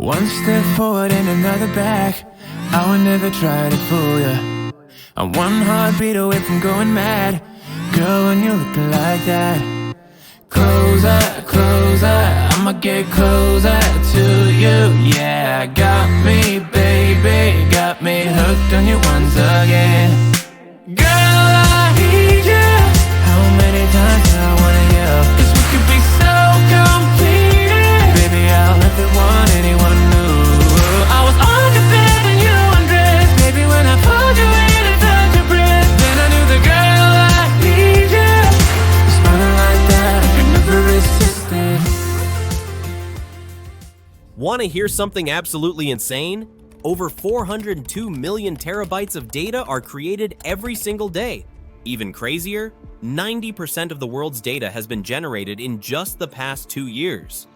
One step forward and another back. I would never try to fool ya. I'm one heartbeat away from going mad. Girl, when you're looking like that. Closer, closer, I'ma get closer to you. Yeah, got me, baby, got me hooked on you once again. Girl, I need you. How many times do I wanna yell? 'Cause we could be so complete. Baby, I'll never want anyone new. I was on the bed and you undressed. Baby, when I pulled you in and felt your breath, then I knew the girl I need you. Smiling like that, I could never resist it. Want to hear something absolutely insane? Over 402 million terabytes of data are created every single day. Even crazier, 90% of the world's data has been generated in just the past 2 years.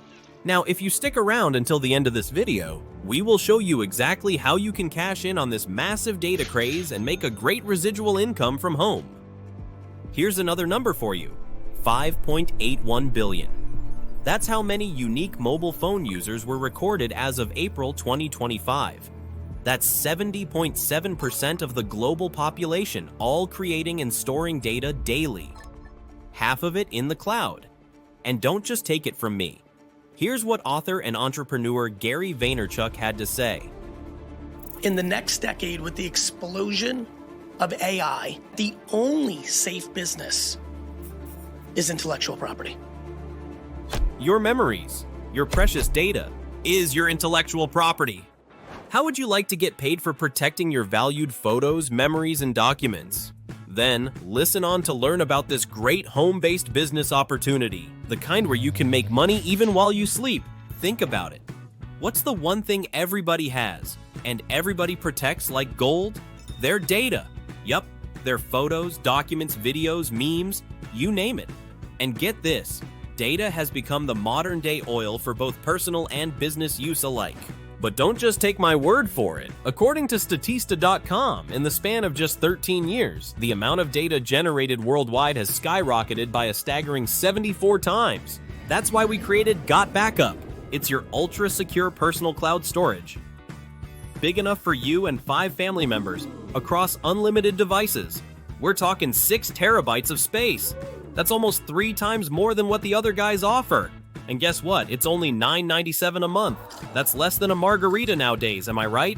Now, if you stick around until the end of this video, we will show you exactly how you can cash in on this massive data craze and make a great residual income from home. Here's another number for you, 5.81 billion. That's how many unique mobile phone users were recorded as of April 2025. That's 70.7% of the global population, all creating and storing data daily. Half of it in the cloud. And don't just take it from me. Here's what author and entrepreneur Gary Vaynerchuk had to say. In the next decade, with the explosion of AI, the only safe business is intellectual property. Your memories, your precious data, is your intellectual property. How would you like to get paid for protecting your valued photos, memories, and documents? Then, listen on to learn about this great home-based business opportunity, the kind where you can make money even while you sleep. Think about it. What's the one thing everybody has, and everybody protects like gold? Their data. Yup, their photos, documents, videos, memes, you name it. And get this, data has become the modern-day oil for both personal and business use alike. But don't just take my word for it. According to Statista.com, in the span of just 13 years, the amount of data generated worldwide has skyrocketed by a staggering 74 times. That's why we created GotBackup. It's your ultra-secure personal cloud storage. Big enough for you and 5 family members across unlimited devices. We're talking 6 terabytes of space. That's almost 3 times more than what the other guys offer. And guess what? It's only $9.97 a month. That's less than a margarita nowadays, am I right?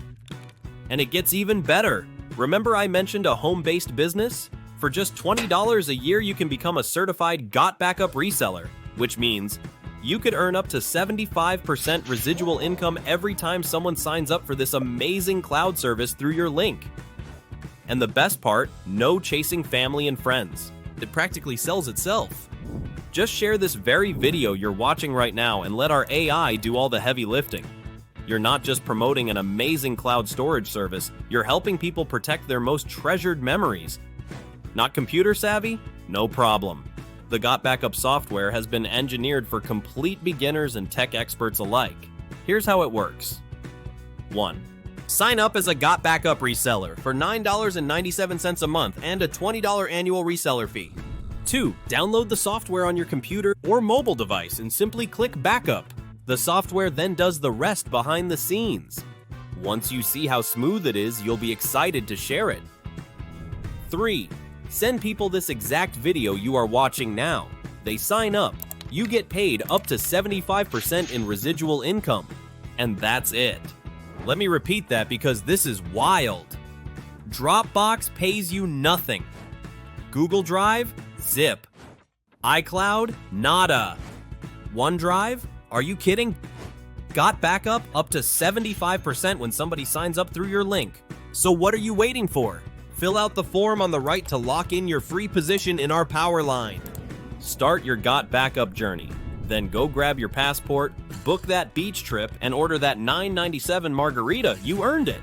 And it gets even better. Remember I mentioned a home-based business? For just $20 a year, you can become a certified GotBackup reseller, which means you could earn up to 75% residual income every time someone signs up for this amazing cloud service through your link. And the best part, no chasing family and friends. It practically sells itself. Just share this very video you're watching right now and let our AI do all the heavy lifting. You're not just promoting an amazing cloud storage service, you're helping people protect their most treasured memories. Not computer savvy? No problem. The GotBackup software has been engineered for complete beginners and tech experts alike. Here's how it works. 1. Sign up as a GotBackup reseller for $9.97 a month and a $20 annual reseller fee. 2. Download the software on your computer or mobile device and simply click Backup. The software then does the rest behind the scenes. Once you see how smooth it is, you'll be excited to share it. 3. Send people this exact video you are watching now. They sign up. You get paid up to 75% in residual income. And that's it. Let me repeat that because this is wild. Dropbox pays you nothing. Google Drive? Zip. iCloud? Nada. OneDrive? Are you kidding? GotBackup up to 75% when somebody signs up through your link. So what are you waiting for? Fill out the form on the right to lock in your free position in our power line. Start your GotBackup journey. Then go grab your passport, book that beach trip, and order that $9.97 margarita. You earned it.